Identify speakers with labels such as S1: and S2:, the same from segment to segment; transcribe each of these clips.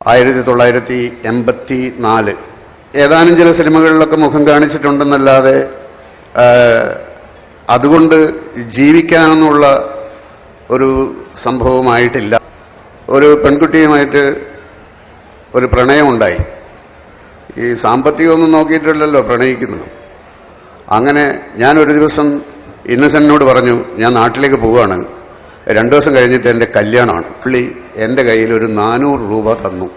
S1: 1984 ഏതാനും ചില സിനിമകളിലൊക്കെ മുഖം കാണിച്ചിട്ടുണ്ടെന്നല്ലാതെ അതുകൊണ്ട് ജീവിക്കാനെന്നുള്ള ഒരു സംഭവമായിട്ടില്ല. ഒരു പെൺകുട്ടിയുമായിട്ട് ഒരു പ്രണയമുണ്ടായി. ഈ സാമ്പത്തികമൊന്നും നോക്കിയിട്ടില്ലല്ലോ പ്രണയിക്കുന്നത്. അങ്ങനെ ഞാനൊരു ദിവസം ഇന്നസെന്റിനോട് പറഞ്ഞു, ഞാൻ നാട്ടിലേക്ക് പോവുകയാണ്, 2 ദിവസം കഴിഞ്ഞിട്ട് എൻ്റെ കല്യാണമാണ്. പുള്ളി എൻ്റെ കയ്യിൽ ഒരു 400 രൂപ തന്നു.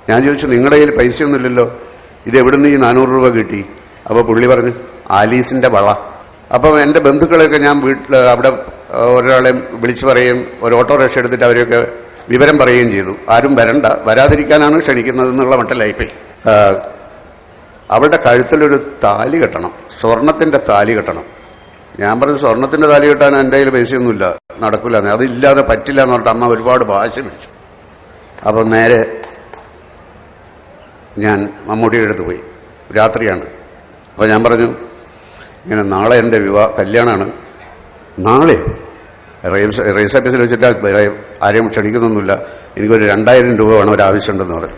S1: ഞാൻ ചോദിച്ചു, നിങ്ങളുടെ കയ്യിൽ പൈസയൊന്നുമില്ലല്ലോ, ഇത് എവിടുന്ന് ഈ 400 രൂപ കിട്ടി? അപ്പോൾ പുള്ളി പറഞ്ഞു, ആലീസിൻ്റെ വള. അപ്പം എൻ്റെ ബന്ധുക്കളെയൊക്കെ ഞാൻ അവിടെ ഒരാളെ വിളിച്ചു പറയുകയും ഒരു ഓട്ടോറിക്ഷ എടുത്തിട്ട് അവരെയൊക്കെ വിവരം പറയുകയും ചെയ്തു. ആരും വരണ്ട, വരാതിരിക്കാനാണ് ക്ഷണിക്കുന്നതെന്നുള്ള മട്ടിലായിപ്പോയി. അവളുടെ കഴുത്തിലൊരു താലി കെട്ടണം, സ്വർണത്തിൻ്റെ താലി കെട്ടണം. ഞാൻ പറഞ്ഞു, സ്വർണത്തിൻ്റെ താലി കെട്ടാൻ എൻ്റെ കയ്യിൽ പൈസയൊന്നുമില്ല, നടക്കില്ല, അതില്ലാതെ പറ്റില്ല എന്ന് പറഞ്ഞിട്ട് അമ്മ ഒരുപാട് ഭാഷ പിടിച്ചു. അപ്പം നേരെ ഞാൻ മമ്മൂട്ടിയുടെ അടുത്ത് പോയി. രാത്രിയാണ്. അപ്പോൾ ഞാൻ പറഞ്ഞു, ഇങ്ങനെ നാളെ എൻ്റെ കല്യാണമാണ്. നാളെ റെയിൽവേ ഓഫീസിൽ വെച്ചിട്ട് ആരെയും ക്ഷണിക്കുന്നൊന്നുമില്ല, എനിക്കൊരു 2000 രൂപ വേണം, ഒരാവശ്യമുണ്ടെന്ന് പറഞ്ഞു.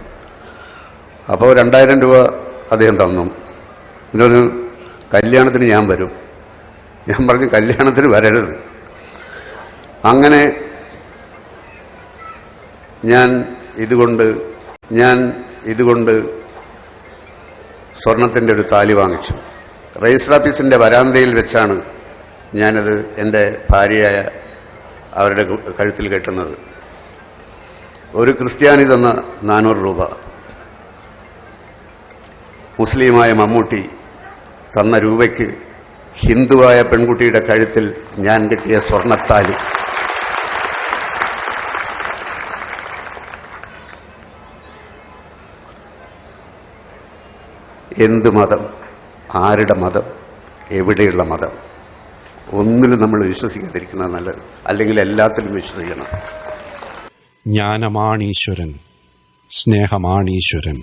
S1: അപ്പോൾ 2000 രൂപ അദ്ദേഹം തന്നു. പിന്നൊരു കല്യാണത്തിന് ഞാൻ വരും. ഞാൻ പറഞ്ഞു, കല്യാണത്തിന് വരരുത്. അങ്ങനെ ഞാൻ ഇതുകൊണ്ട് സ്വർണത്തിൻ്റെ ഒരു താലി വാങ്ങിച്ചു. രജിസ്റ്റർ ഓഫീസിൻ്റെ വരാന്തയിൽ വെച്ചാണ് ഞാനത് എൻ്റെ ഭാര്യയായ അവരുടെ കഴുത്തിൽ കെട്ടുന്നത്. ഒരു ക്രിസ്ത്യാനി തന്ന 400 രൂപ, മുസ്ലിമായ മമ്മൂട്ടി തന്ന രൂപയ്ക്ക് ഹിന്ദുവായ പെൺകുട്ടിയുടെ കഴുത്തിൽ ഞാൻ കെട്ടിയ സ്വർണത്താലി. എന്ത് മതം, ആരുടെ മതം, എവിടെയുള്ള മതം, ഒന്നിലും നമ്മൾ വിശ്വസിക്കാതിരിക്കുന്നത് നല്ലത്. അല്ലെങ്കിൽ എല്ലാത്തിലും വിശ്വസിക്കണം.
S2: ജ്ഞാനമാണീശ്വരൻ, സ്നേഹമാണീശ്വരൻ.